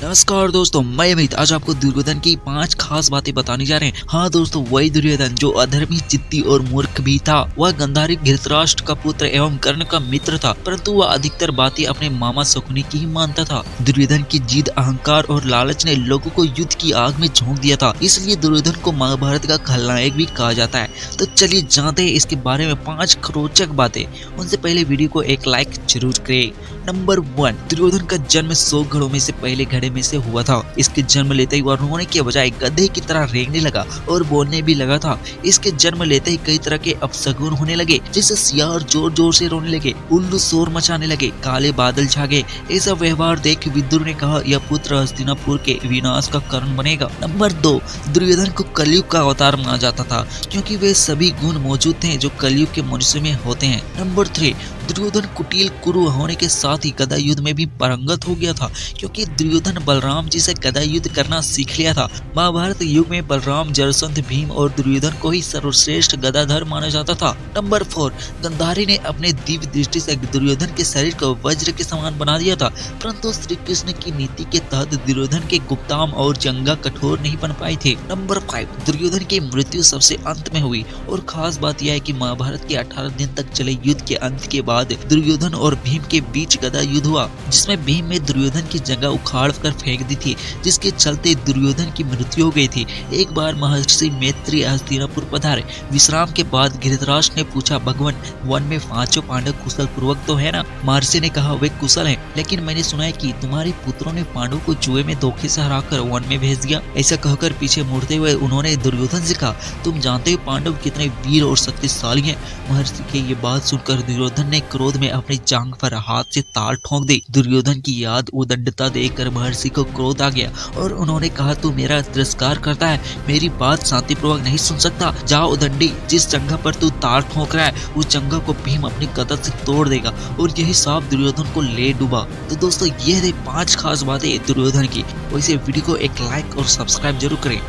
नमस्कार दोस्तों, मैं अमित आज आपको दुर्योधन की 5 खास बातें बताने जा रहे हैं। हाँ दोस्तों, वही दुर्योधन जो अधर्मी, जिद्दी और मूर्ख भी था। वह गांधारी धृतराष्ट्र का पुत्र एवं कर्ण का मित्र था, परंतु वह अधिकतर बातें अपने मामा शकुनी की ही मानता था। दुर्योधन की जिद, अहंकार और लालच ने लोगों को युद्ध की आग में झोंक दिया था, इसलिए दुर्योधन को महाभारत का खलनायक भी कहा जाता है। तो चलिए जानते हैं इसके बारे में 5 रोचक बातें। उनसे पहले वीडियो को एक लाइक जरूर करें। नंबर 1, दुर्योधन का जन्म 100 घड़ों में से पहले घड़े में से हुआ था। इसके जन्म लेते ही वह रोने के बजाय गधे की तरह रेंगने लगा और बोलने भी लगा था। इसके जन्म लेते ही कई तरह के अपशगुन होने लगे, जैसे सियार जोर जोर से रोने लगे, उल्लू शोर मचाने लगे, काले बादल छा गए। ऐसा व्यवहार देख विदुर ने कहा, यह पुत्र हस्तिनापुर के विनाश का कारण बनेगा। नंबर 2, दुर्योधन को कलयुग का अवतार माना जाता था, क्योंकि वे सभी गुण मौजूद थे जो कलयुग के मनुष्य में होते हैं। नंबर 3, दुर्योधन कुटिल कुरु होने के साथ ही गदा युद्ध में भी पारंगत हो गया था, क्योंकि दुर्योधन बलराम जी से गदा युद्ध करना सीख लिया था। महाभारत युग में बलराम, जरासंध, भीम और दुर्योधन को ही सर्वश्रेष्ठ गदाधर माना जाता था। नंबर 4, गांधारी ने अपने दिव्य दृष्टि से दुर्योधन के शरीर को वज्र के समान बना दिया था, परंतु श्री कृष्ण की नीति के तहत दुर्योधन के गुप्ताम और जंगा कठोर नहीं बन पाए थे। नंबर 5, दुर्योधन की मृत्यु सबसे अंत में हुई, और खास बात यह है कि महाभारत के 18 दिन तक चले युद्ध के अंत के बाद दुर्योधन और भीम के बीच गदा युद्ध हुआ, जिसमें भीम ने दुर्योधन की जगह उखाड़ कर फेंक दी थी, जिसके चलते दुर्योधन की मृत्यु हो गई थी। एक बार महर्षि मैत्री हस्तिनापुर पधारे। विश्राम के बाद धृतराष्ट्र ने पूछा, भगवान, वन में 5 पांडव कुशल पूर्वक तो है ना? महर्षि ने कहा, वे कुशल हैं, लेकिन मैंने सुना है कि तुम्हारे पुत्रों ने पांडव को जुए में धोखे से हराकर वन में भेज दिया। ऐसा कहकर पीछे मुड़ते हुए उन्होंने दुर्योधन से कहा, तुम जानते हो पांडव कितने वीर और शक्तिशाली हैं। महर्षि की ये बात सुनकर दुर्योधन ने क्रोध में अपनी जांघ पर हाथ से ताल ठोक दी। दुर्योधन की याद उदंडता देखकर महर्षि को क्रोध आ गया और उन्होंने कहा, तू मेरा तिरस्कार करता है, मेरी बात शांतिपूर्वक नहीं सुन सकता। जा उदंडी, जिस जगह पर तू ताल ठोक रहा है उस जगह को भीम अपनी गदा से तोड़ देगा। और यही साफ दुर्योधन को ले डूबा। तो दोस्तों, ये थे 5 खास बातें दुर्योधन की। वैसे वीडियो को एक लाइक और सब्सक्राइब जरूर करें।